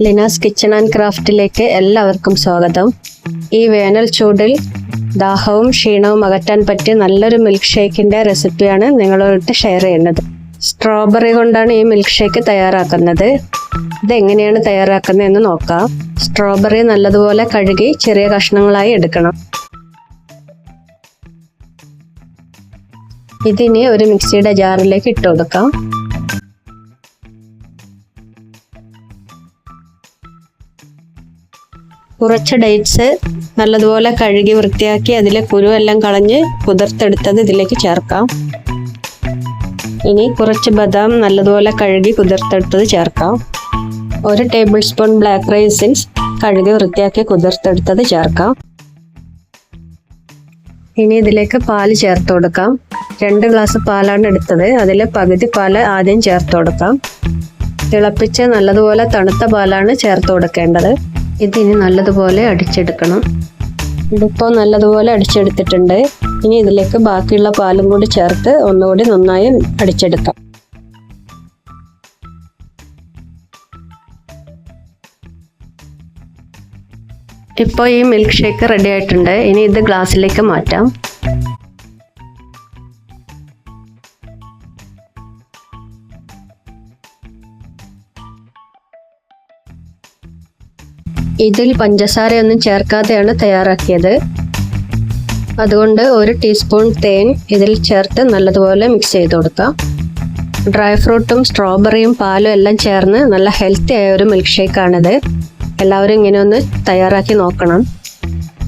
Leena's kitchen and ക്രാഫ്റ്റിലേക്ക് എല്ലാവർക്കും സ്വാഗതം. ഈ വേനൽ ചൂടിൽ ദാഹവും ക്ഷീണവും അകറ്റാൻ പറ്റിയ നല്ലൊരു മിൽക്ക് ഷേക്കിന്റെ റെസിപ്പിയാണ് നിങ്ങളോട് ഷെയർ ചെയ്യുന്നത്. സ്ട്രോബെറി കൊണ്ടാണ് ഈ മിൽക്ക് ഷേക്ക് തയ്യാറാക്കുന്നത്. ഇതെങ്ങനെയാണ് തയ്യാറാക്കുന്നത് എന്ന് നോക്കാം. സ്ട്രോബെറി നല്ലതുപോലെ കഴുകി ചെറിയ കഷ്ണങ്ങളായി എടുക്കണം. ഇതിനെ ഒരു മിക്സിയുടെ ജാറിലേക്ക് ഇട്ട് കൊടുക്കാം. കുറച്ച് ഡേറ്റ്സ് നല്ലതുപോലെ കഴുകി വൃത്തിയാക്കി അതിലെ കുരുവെല്ലാം കളഞ്ഞ് കുതിർത്തെടുത്തത് ഇതിലേക്ക് ചേർക്കാം. ഇനി കുറച്ച് ബദാം നല്ലതുപോലെ കഴുകി കുതിർത്തെടുത്തത് ചേർക്കാം. 1 ടേബിൾ സ്പൂൺ ബ്ലാക്ക് റൈസിൻസ് കഴുകി വൃത്തിയാക്കി കുതിർത്തെടുത്തത് ചേർക്കാം. ഇനി ഇതിലേക്ക് പാല് ചേർത്ത് കൊടുക്കാം. 2 ഗ്ലാസ് പാലാണ് എടുത്തത്. അതിലെ പകുതി പാല് ആദ്യം ചേർത്ത് കൊടുക്കാം. തിളപ്പിച്ച് നല്ലതുപോലെ തണുത്ത പാലാണ് ചേർത്ത് കൊടുക്കേണ്ടത്. ഇതിനി നല്ലതുപോലെ അടിച്ചെടുക്കണം. ഇതിപ്പോൾ നല്ലതുപോലെ അടിച്ചെടുത്തിട്ടുണ്ട്. ഇനി ഇതിലേക്ക് ബാക്കിയുള്ള പാലും കൂടി ചേർത്ത് ഒന്നുകൂടി നന്നായി അടിച്ചെടുക്കാം. ഇപ്പോൾ ഈ മിൽക്ക് ഷേക്ക് റെഡി ആയിട്ടുണ്ട്. ഇനി ഇത് ഗ്ലാസ്സിലേക്ക് മാറ്റാം. ഇതിൽ പഞ്ചസാരയൊന്നും ചേർക്കാതെയാണ് തയ്യാറാക്കിയത്. അതുകൊണ്ട് 1 ടീസ്പൂൺ തേൻ ഇതിൽ ചേർത്ത് നല്ലതുപോലെ മിക്സ് ചെയ്ത് കൊടുക്കാം. ഡ്രൈ ഫ്രൂട്ടും സ്ട്രോബെറിയും പാലും എല്ലാം ചേർന്ന് നല്ല ഹെൽത്തി ആയ ഒരു മിൽക്ക് ഷേക്കാണിത്. എല്ലാവരും ഇങ്ങനെ ഒന്ന് തയ്യാറാക്കി നോക്കണം.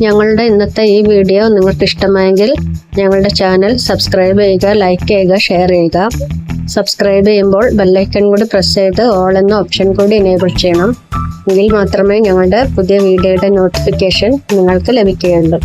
ഞങ്ങളുടെ ഇന്നത്തെ ഈ വീഡിയോ നിങ്ങൾക്ക് ഇഷ്ടമായെങ്കിൽ ഞങ്ങളുടെ ചാനൽ സബ്സ്ക്രൈബ് ചെയ്യുക, ലൈക്ക് ചെയ്യുക, ഷെയർ ചെയ്യുക. സബ്സ്ക്രൈബ് ചെയ്യുമ്പോൾ ബെല്ലൈക്കൺ കൂടി പ്രസ് ചെയ്ത് ഓൾ എന്ന ഓപ്ഷൻ കൂടി എനേബിൾ ചെയ്യണം. എങ്കിൽ മാത്രമേ ഞങ്ങളുടെ പുതിയ വീഡിയോയുടെ നോട്ടിഫിക്കേഷൻ നിങ്ങൾക്ക് ലഭിക്കുകയുള്ളൂ.